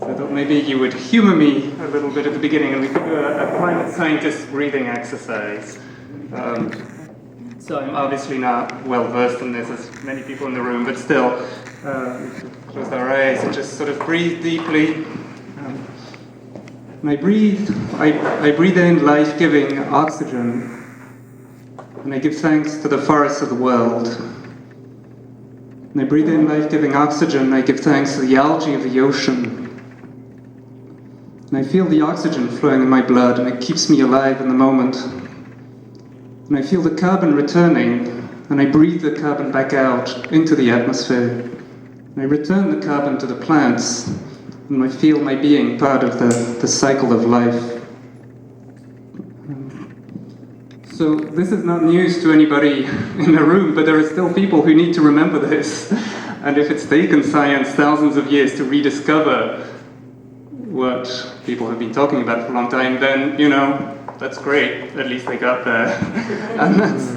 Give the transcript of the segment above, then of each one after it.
So I thought maybe you would humor me a little bit at the beginning and we could do a climate scientist breathing exercise. So I'm obviously not well versed in this as many people in the room, but still, we should close our eyes and just sort of breathe deeply. And I breathe in life-giving oxygen, and I give thanks to the forests of the world. And I breathe in life-giving oxygen, and I give thanks to the algae of the ocean. And I feel the oxygen flowing in my blood, and it keeps me alive in the moment. And I feel the carbon returning, and I breathe the carbon back out into the atmosphere. And I return the carbon to the plants, and I feel my being part of the cycle of life. So this is not news to anybody in the room, but there are still people who need to remember this. And if it's taken science thousands of years to rediscover what people have been talking about for a long time, then, you know, that's great. At least they got there. And that's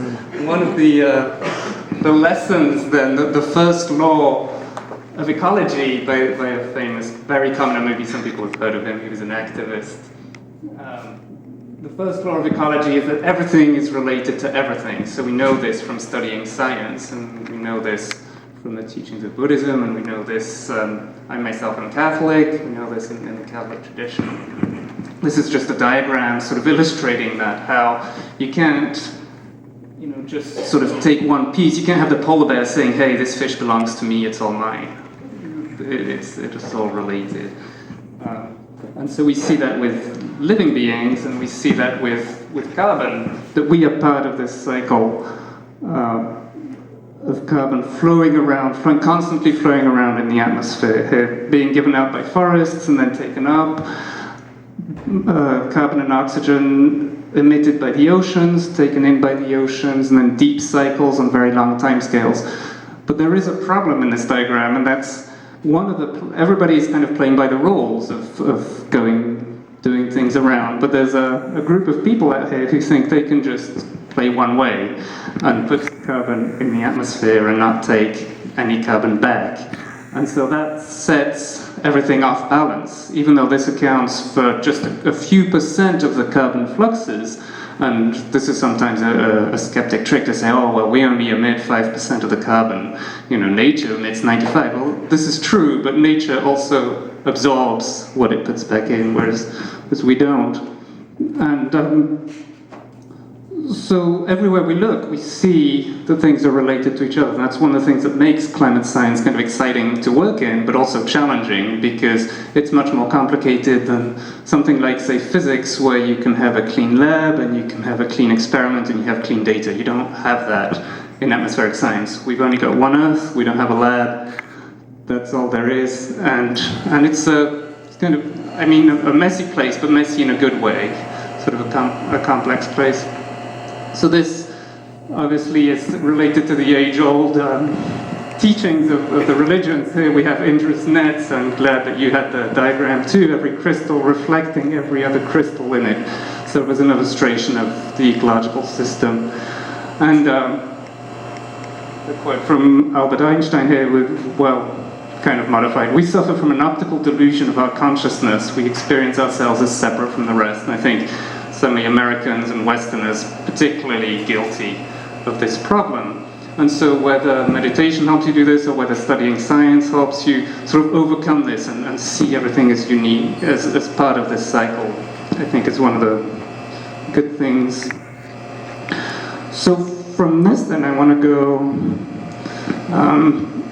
one of the lessons then, the first law of ecology by a famous, very common, maybe some people have heard of him, he was an activist. The first law of ecology is that everything is related to everything. So we know this from studying science, and we know this from the teachings of Buddhism, and we know this, I myself am Catholic, we know this in the Catholic tradition. This is just a diagram sort of illustrating that, how you can't, you know, just sort of take one piece. You can't have the polar bear saying, hey, this fish belongs to me, it's all mine. It's all related. And so we see that with living beings, and we see that with carbon, that we are part of this cycle of carbon flowing around, constantly flowing around in the atmosphere, here, being given out by forests and then taken up, carbon and oxygen emitted by the oceans, taken in by the oceans, and then deep cycles on very long timescales. But there is a problem in this diagram, and that's one of the, everybody is kind of playing by the rules of doing things around, but there's a group of people out here who think they can just play one way and put carbon in the atmosphere and not take any carbon back. And so that sets everything off balance, even though this accounts for just a few percent of the carbon fluxes. And this is sometimes a skeptic trick to say, oh, well, we only emit 5% of the carbon. You know, nature emits 95. Well, this is true, but nature also absorbs what it puts back in, whereas we don't. And so everywhere we look, we see that things are related to each other. And that's one of the things that makes climate science kind of exciting to work in, but also challenging, because it's much more complicated than something like, say, physics, where you can have a clean lab and you can have a clean experiment and you have clean data. You don't have that in atmospheric science. We've only got one Earth, we don't have a lab, that's all there is. And it's kind of, I mean, a messy place, but messy in a good way, sort of a complex place. So this obviously is related to the age-old teachings of the religions. Here we have Indra's nets. I'm glad that you had the diagram too, every crystal reflecting every other crystal in it. So it was an illustration of the ecological system. And a quote from Albert Einstein here, well, kind of modified. We suffer from an optical delusion of our consciousness. We experience ourselves as separate from the rest. And I think certainly Americans and Westerners particularly guilty of this problem. And so whether meditation helps you do this, or whether studying science helps you sort of overcome this and see everything as unique, as part of this cycle, I think is one of the good things. So from this then I want to go,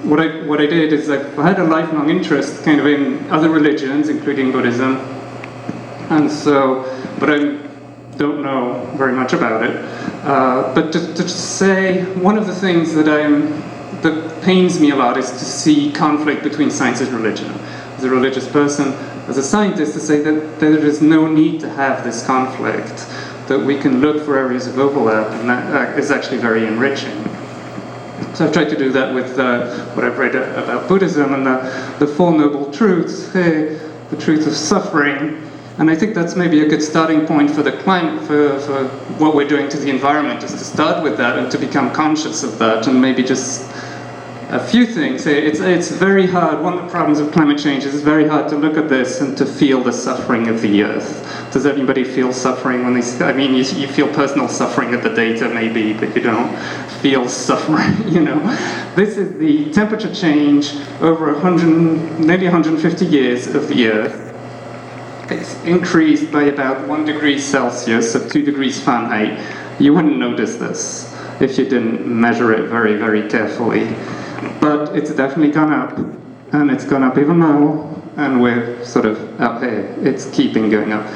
what I did is I had a lifelong interest kind of in other religions, including Buddhism. And so, but I don't know very much about it. But to say, one of the things that pains me a lot is to see conflict between science and religion. As a religious person, as a scientist, to say that there is no need to have this conflict, that we can look for areas of overlap, and that is actually very enriching. So I've tried to do that with what I've read about Buddhism and the Four Noble Truths, the truth of suffering. And I think that's maybe a good starting point for the climate, for what we're doing to the environment, is to start with that and to become conscious of that, and maybe just a few things. It's very hard. One of the problems of climate change is it's very hard to look at this and to feel the suffering of the Earth. Does everybody feel suffering when they? I mean, you feel personal suffering at the data, maybe, but you don't feel suffering. You know, this is the temperature change over nearly 150 years of the Earth. It's increased by about 1 degree Celsius, so 2 degrees Fahrenheit. You wouldn't notice this if you didn't measure it very, very carefully. But it's definitely gone up, and it's gone up even more, and we're sort of up here. It's keeping going up.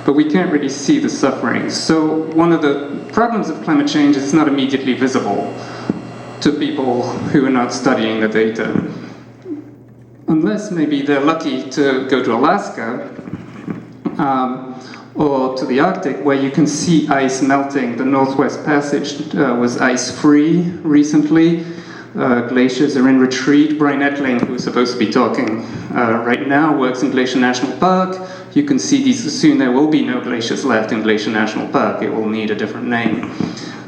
But we can't really see the suffering. So one of the problems of climate change is it's not immediately visible to people who are not studying the data. Unless maybe they're lucky to go to Alaska, or to the Arctic, where you can see ice melting. The Northwest Passage was ice-free recently. Glaciers are in retreat. Brian Ettling, who's supposed to be talking right now, works in Glacier National Park. You can see these, soon there will be no glaciers left in Glacier National Park. It will need a different name.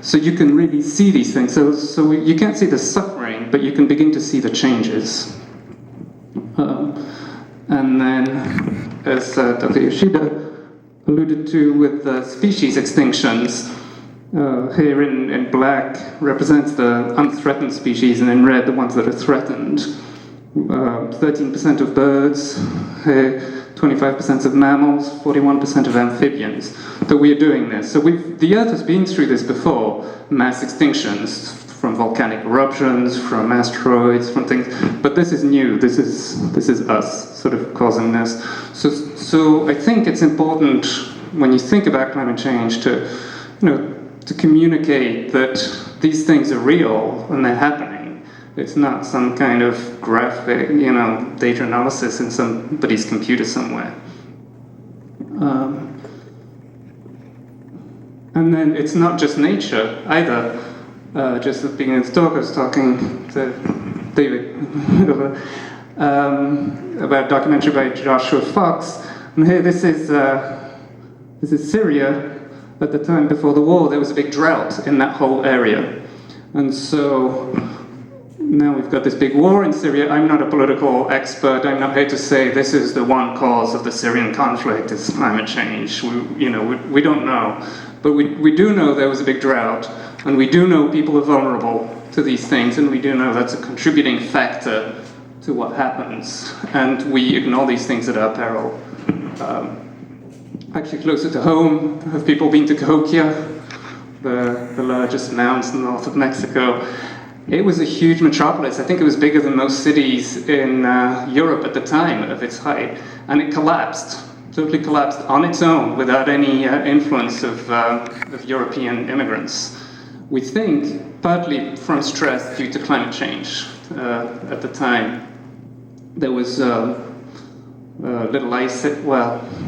So you can really see these things. So you can't see the suffering, but you can begin to see the changes. And then, as Dr. Yoshida alluded to with species extinctions, here in black represents the unthreatened species, and in red the ones that are threatened. 13% of birds, 25% of mammals, 41% of amphibians. But we are doing this. So the Earth has been through this before, mass extinctions from volcanic eruptions, from asteroids, from things. But this is new. This is us sort of causing this. So I think it's important when you think about climate change to communicate that these things are real and they're happening. It's not some kind of graphic, data analysis in somebody's computer somewhere. And then it's not just nature either. Just at the beginning of the talk, I was talking to David about a documentary by Joshua Fox. And here, this is Syria. At the time before the war, there was a big drought in that whole area. And so now we've got this big war in Syria. I'm not a political expert. I'm not here to say this is the one cause of the Syrian conflict, it's climate change. We don't know. But we do know there was a big drought, and we do know people are vulnerable to these things, and we do know that's a contributing factor to what happens. And we ignore these things at our peril. Actually, closer to home, have people been to Cahokia, the largest mountain north of Mexico? It was a huge metropolis. I think it was bigger than most cities in Europe at the time of its height. And it collapsed, totally collapsed on its own without any influence of European immigrants. We think partly from stress due to climate change. At the time, there was little ice.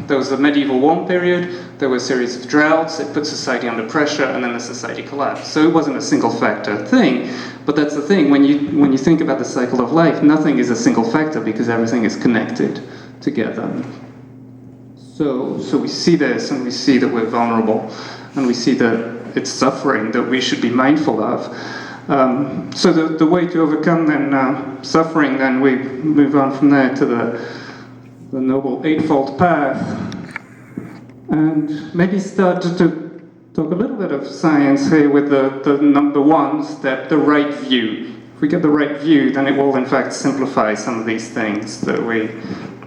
There was a medieval warm period, there were a series of droughts, it put society under pressure, and then the society collapsed. So it wasn't a single factor thing, but that's the thing, when you think about the cycle of life, nothing is a single factor because everything is connected together. So we see this, and we see that we're vulnerable, and we see that it's suffering that we should be mindful of. So the way to overcome then suffering, then we move on from there to the Noble Eightfold Path, and maybe start to talk a little bit of science here with the number one step, the right view. If we get the right view, then it will in fact simplify some of these things that we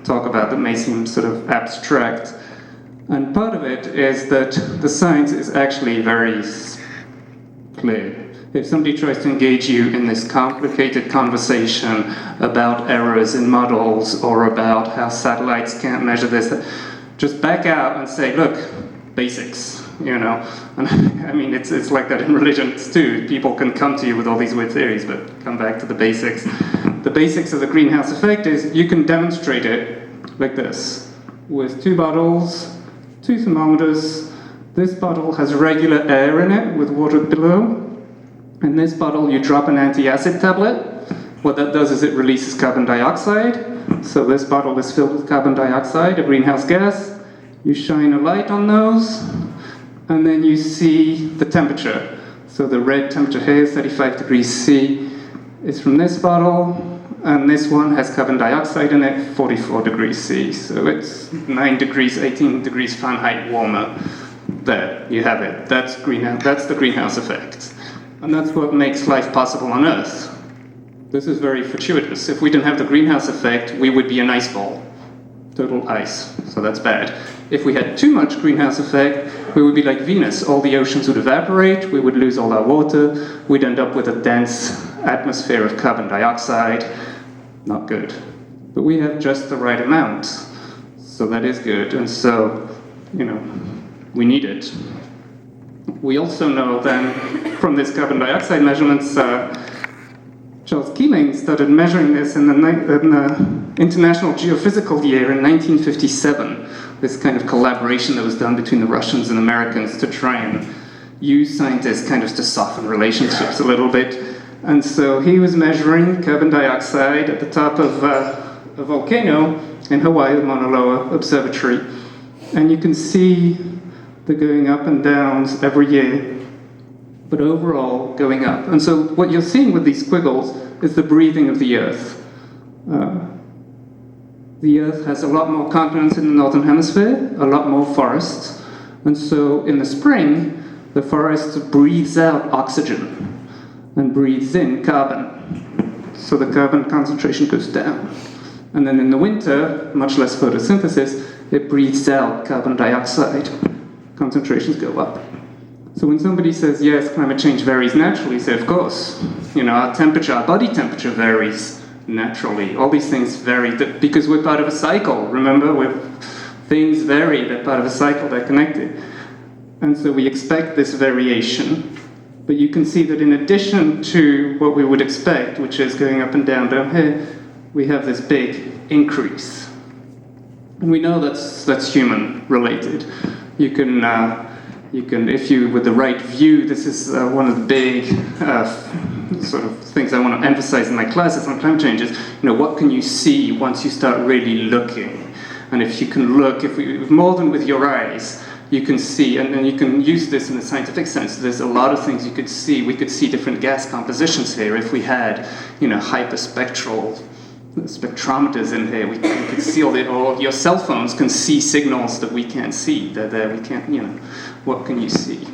talk about that may seem sort of abstract. And part of it is that the science is actually very clear. If somebody tries to engage you in this complicated conversation about errors in models or about how satellites can't measure this, just back out and say, look, basics, And I mean, it's like that in religions too. People can come to you with all these weird theories, but come back to the basics. The basics of the greenhouse effect is you can demonstrate it like this, with 2 bottles, 2 thermometers. This bottle has regular air in it with water below. In this bottle, you drop an anti-acid tablet. What that does is it releases carbon dioxide. So this bottle is filled with carbon dioxide, a greenhouse gas. You shine a light on those, and then you see the temperature. So the red temperature here is 35 degrees C. is from this bottle, and this one has carbon dioxide in it, 44 degrees C. So it's 9 degrees, 18 degrees Fahrenheit warmer. There, you have it. That's the greenhouse effect. And that's what makes life possible on Earth. This is very fortuitous. If we didn't have the greenhouse effect, we would be an ice ball. Total ice, so that's bad. If we had too much greenhouse effect, we would be like Venus. All the oceans would evaporate, we would lose all our water, we'd end up with a dense atmosphere of carbon dioxide. Not good. But we have just the right amount, so that is good. And so, you know, we need it. We also know then, from this carbon dioxide measurements, Charles Keeling started measuring this in the International Geophysical Year in 1957, this kind of collaboration that was done between the Russians and Americans to try and use scientists kind of to soften relationships a little bit. And so he was measuring carbon dioxide at the top of a volcano in Hawaii, the Mauna Loa Observatory. And you can see the going up and downs every year, but overall going up. And so what you're seeing with these squiggles is the breathing of the Earth. The Earth has a lot more continents in the Northern Hemisphere, a lot more forests. And so in the spring, the forest breathes out oxygen and breathes in carbon. So the carbon concentration goes down. And then in the winter, much less photosynthesis, it breathes out carbon dioxide. Concentrations go up. So when somebody says, yes, climate change varies naturally, say, of course. You know, our temperature, our body temperature varies naturally. All these things vary because we're part of a cycle. Remember, things vary, they're part of a cycle, they're connected. And so we expect this variation. But you can see that in addition to what we would expect, which is going up and down here, we have this big increase. And we know that's human related. You can, if you, with the right view, this is one of the big sort of things I want to emphasize in my classes on climate change is, what can you see once you start really looking? And if you can look, more than with your eyes, you can see, and then you can use this in the scientific sense. There's a lot of things you could see. We could see different gas compositions here if we had, hyperspectral spectrometers in here. We could see or your cell phones can see signals that we can't see. They're there, we can't, what can you see?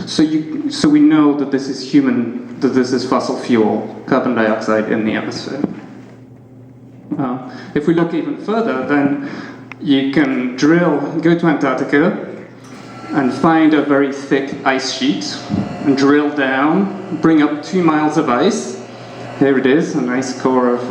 So we know that this is human, that this is fossil fuel, carbon dioxide in the atmosphere. If we look even further, then you can go to Antarctica and find a very thick ice sheet and drill down, bring up 2 miles of ice. Here it is, a nice core of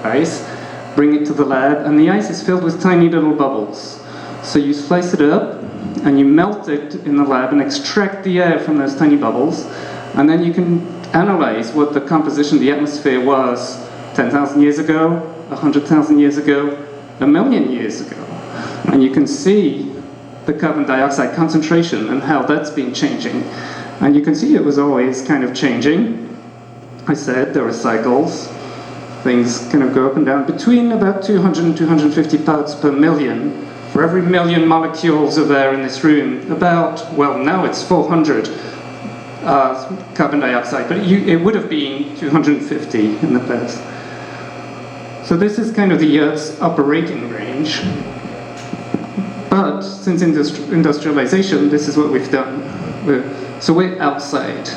ice. Bring it to the lab, and the ice is filled with tiny little bubbles. So you slice it up, and you melt it in the lab and extract the air from those tiny bubbles, and then you can analyze what the composition of the atmosphere was 10,000 years ago, 100,000 years ago, 1,000,000 years ago. And you can see the carbon dioxide concentration and how that's been changing. And you can see it was always kind of changing. I said there were cycles. Things kind of go up and down between about 200 and 250 parts per million. For every million molecules of air in this room, now it's 400 carbon dioxide, but it would have been 250 in the past. So this is kind of the Earth's operating range. But since industrialization, this is what we've done. We're outside.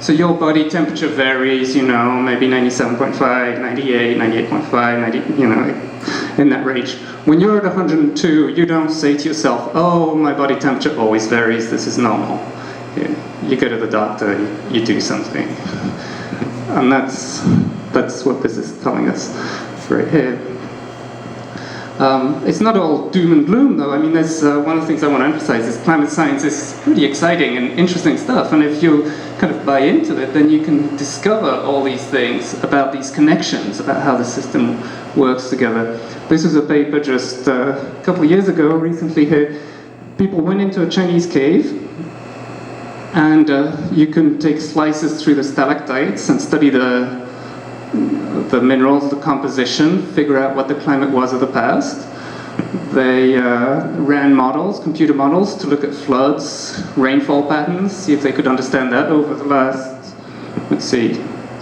So your body temperature varies, maybe 97.5, 98, 98.5, 90, in that range. When you're at 102, you don't say to yourself, oh, my body temperature always varies, this is normal. You go to the doctor, you do something. And that's what this is telling us right here. It's not all doom and gloom, though. I mean, there's one of the things I want to emphasize is climate science is pretty exciting and interesting stuff. And if you kind of buy into it, then you can discover all these things about these connections, about how the system works together. This was a paper just a couple of years ago, recently here. People went into a Chinese cave, and you can take slices through the stalactites and study the minerals, the composition, figure out what the climate was of the past. They ran models, computer models, to look at floods, rainfall patterns, see if they could understand that over the last,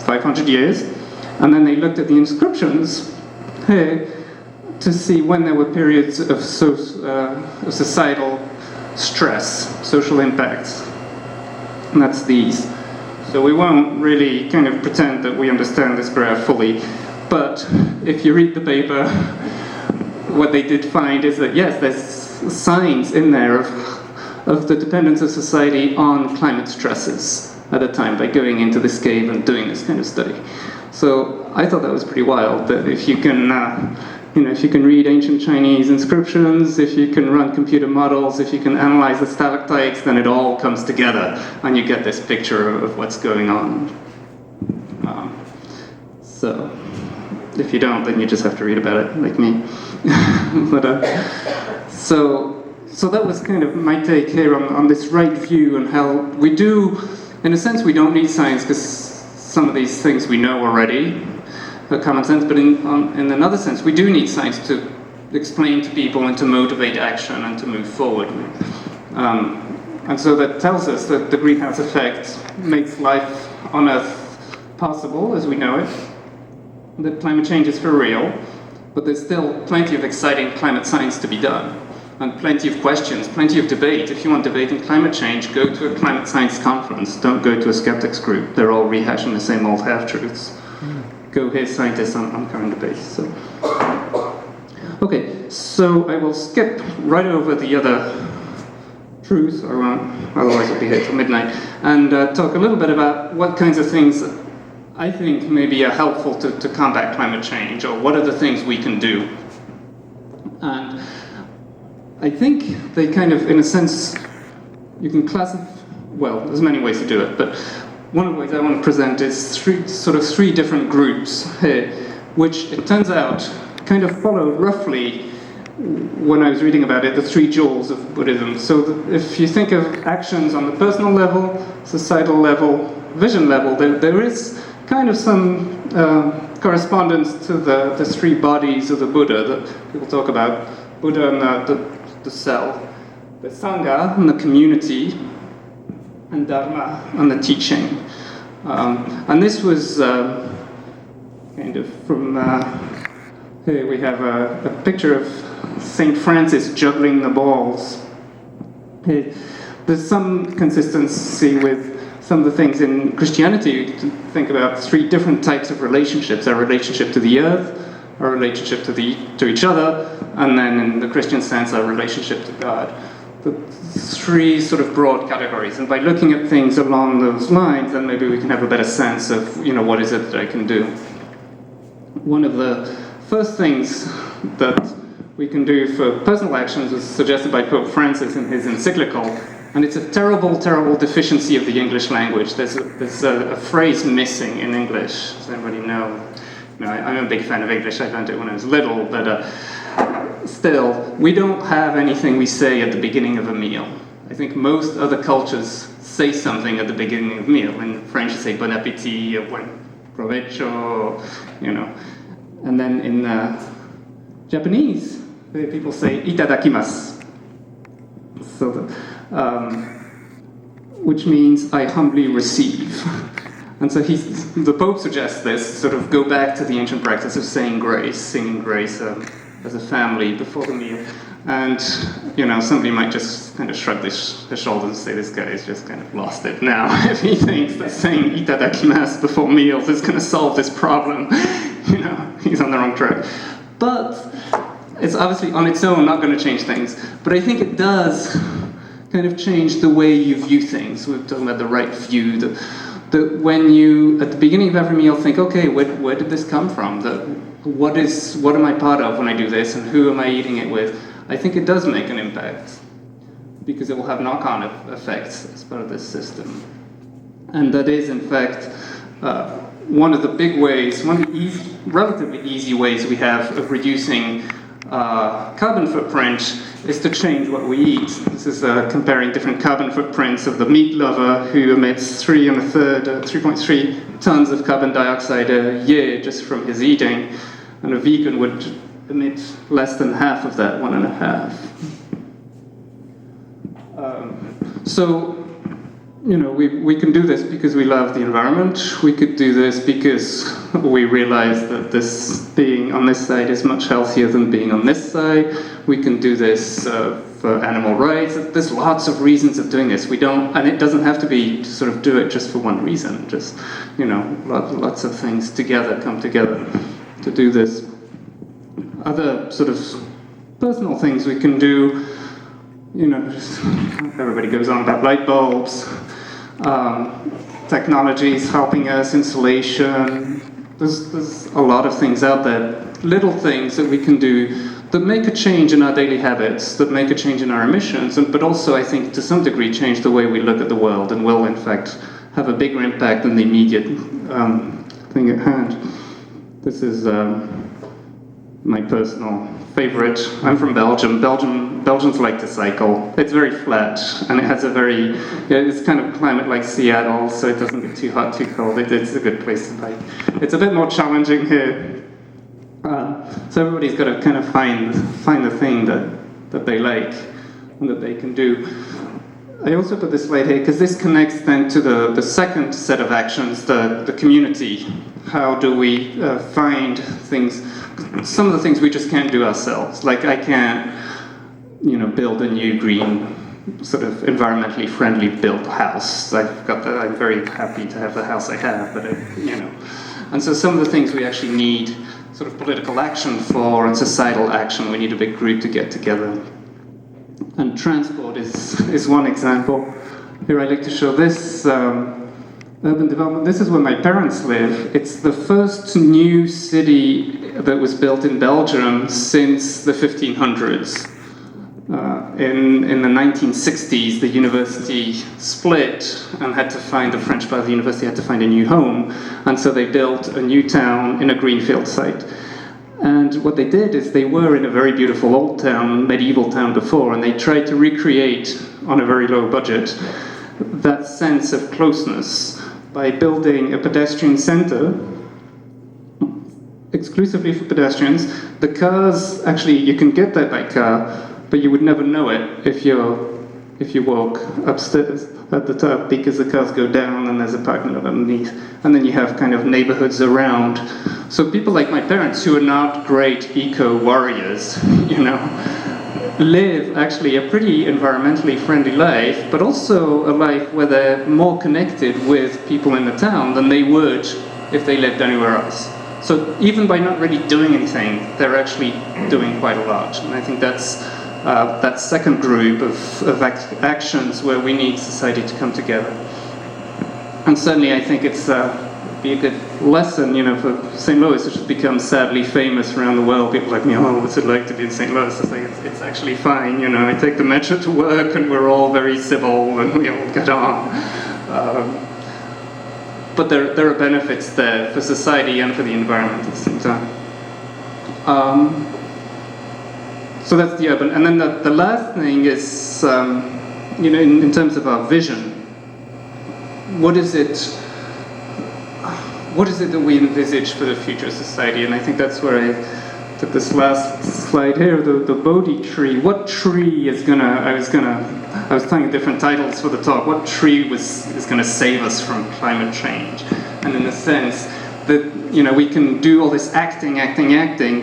500 years, and then they looked at the inscriptions here to see when there were periods of societal stress, social impacts, and that's these. So we won't really kind of pretend that we understand this graph fully, but if you read the paper, what they did find is that yes, there's signs in there of the dependence of society on climate stresses at the time by going into this cave and doing this kind of study. So I thought that was pretty wild, that if you can if you can read ancient Chinese inscriptions, if you can run computer models, if you can analyze the stalactites, then it all comes together and you get this picture of what's going on. So if you don't, then you just have to read about it, like me. So that was kind of my take here on this right view and how we do, in a sense, we don't need science because some of these things we know already, common sense, but in another sense, we do need science to explain to people and to motivate action and to move forward. And so that tells us that the greenhouse effect makes life on Earth possible as we know it, that climate change is for real, but there's still plenty of exciting climate science to be done, and plenty of questions, plenty of debate. If you want debate in climate change, go to a climate science conference, don't go to a skeptics group. They're all rehashing the same old half-truths. Go hear scientists on current debates. So. Okay, so I will skip right over the other truths, I won't, otherwise I'll be here till midnight, and talk a little bit about what kinds of things I think maybe are helpful to combat climate change, or what are the things we can do. And I think they kind of, in a sense, you can classify, well, there's many ways to do it, but one of the ways I want to present is three different groups here, which it turns out kind of follow roughly, when I was reading about it, the three jewels of Buddhism. So if you think of actions on the personal level, societal level, vision level, there is kind of some correspondence to the three bodies of the Buddha that people talk about. Buddha and the cell, the Sangha and the community, and Dharma and the teaching. And this was kind of from, here we have a picture of St. Francis juggling the balls. There's some consistency with some of the things in Christianity to think about three different types of relationships: our relationship to the earth, our relationship to each other, and then in the Christian sense, our relationship to God. The three sort of broad categories, and by looking at things along those lines, then maybe we can have a better sense of, what is it that I can do. One of the first things that we can do for personal actions was suggested by Pope Francis in his encyclical, and it's a terrible, terrible deficiency of the English language. There's a phrase missing in English. Does anybody know? I'm a big fan of English. I learned it when I was little, but still, we don't have anything we say at the beginning of a meal. I think most other cultures say something at the beginning of a meal. In French, you say bon appétit, or buen provecho, And then in Japanese, people say itadakimasu. So, which means I humbly receive. And so the Pope suggests this, sort of go back to the ancient practice of saying grace, singing grace as a family before the meal. And, somebody might just kind of shrug their shoulders and say, this guy's just kind of lost it now if he thinks that saying itadakimasu before meals is going to solve this problem. He's on the wrong track. But it's obviously on its own not going to change things. But I think it does kind of change the way you view things. We're talking about the right view, that when you, at the beginning of every meal, think, okay, where did this come from? What am I part of when I do this, and who am I eating it with? I think it does make an impact, because it will have knock-on effects as part of this system. And that is, in fact, one of the big ways, one of the relatively easy ways we have of reducing carbon footprint is to change what we eat. This is comparing different carbon footprints of the meat lover, who emits 3.3 tons of carbon dioxide a year just from his eating, and a vegan would emit less than half of that, 1.5. So you know, we can do this because we love the environment. We could do this because we realize that this being on this side is much healthier than being on this side. We can do this for animal rights. There's lots of reasons of doing this. We don't, and it doesn't have to be to sort of do it just for one reason. Just, you know, lots of things together come together to do this. Other sort of personal things we can do, you know, just, everybody goes on about light bulbs, technologies helping us, insulation. There's a lot of things out there, little things that we can do that make a change in our daily habits, that make a change in our emissions, but also, I think, to some degree, change the way we look at the world and will, in fact, have a bigger impact than the immediate thing at hand. This is my personal favorite. I'm from Belgium. Belgians like to cycle. It's very flat, and it has a very, it's kind of climate like Seattle, so it doesn't get too hot, too cold. It's a good place to bike. It's a bit more challenging here. So everybody's got to kind of find the thing that they like and that they can do. I also put this slide here because this connects then to the second set of actions, the community. How do we find things? Some of the things we just can't do ourselves. Like I can't, you know, build a new green, sort of environmentally friendly built house. I'm very happy to have the house I have, but you know. And so some of the things we actually need sort of political action for and societal action. We need a big group to get together. And transport is one example. Here I like to show this urban development. This is where my parents live. It's the first new city that was built in Belgium since the 1500s. In the 1960s, the university split and had to find, the French part of the university had to find a new home, and so they built a new town in a greenfield site. And what they did is they were in a very beautiful old town, medieval town before, and they tried to recreate, on a very low budget, that sense of closeness by building a pedestrian center exclusively for pedestrians. The cars, actually, you can get there by car, but you would never know it if you walk upstairs at the top, because the cars go down and there's a parking lot underneath, and then you have kind of neighborhoods around. So people like my parents, who are not great eco-warriors, you know, live actually a pretty environmentally friendly life, but also a life where they're more connected with people in the town than they would if they lived anywhere else. So even by not really doing anything, they're actually doing quite a lot. And I think that's that second group of actions where we need society to come together. And certainly I think it's be a good lesson, you know, for St. Louis, which has become sadly famous around the world. People like me, oh, what's it like to be in St. Louis? I think it's actually fine, you know. I take the metro to work and we're all very civil and we all get on. But there are benefits there for society and for the environment at the same time. So that's the urban. And then the last thing is, you know, in terms of our vision, what is it that we envisage for the future society? And I think that's where I took this last slide here, the Bodhi tree. What tree is I was planning different titles for the talk. What tree is gonna save us from climate change? And in a sense that, you know, we can do all this acting,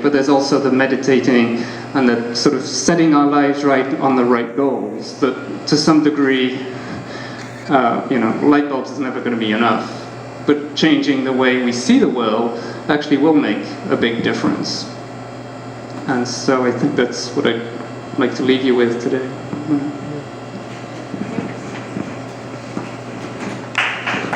but there's also the meditating and the sort of setting our lives right on the right goals. That to some degree, you know, light bulbs is never going to be enough, but changing the way we see the world actually will make a big difference. And so I think that's what I'd like to leave you with today.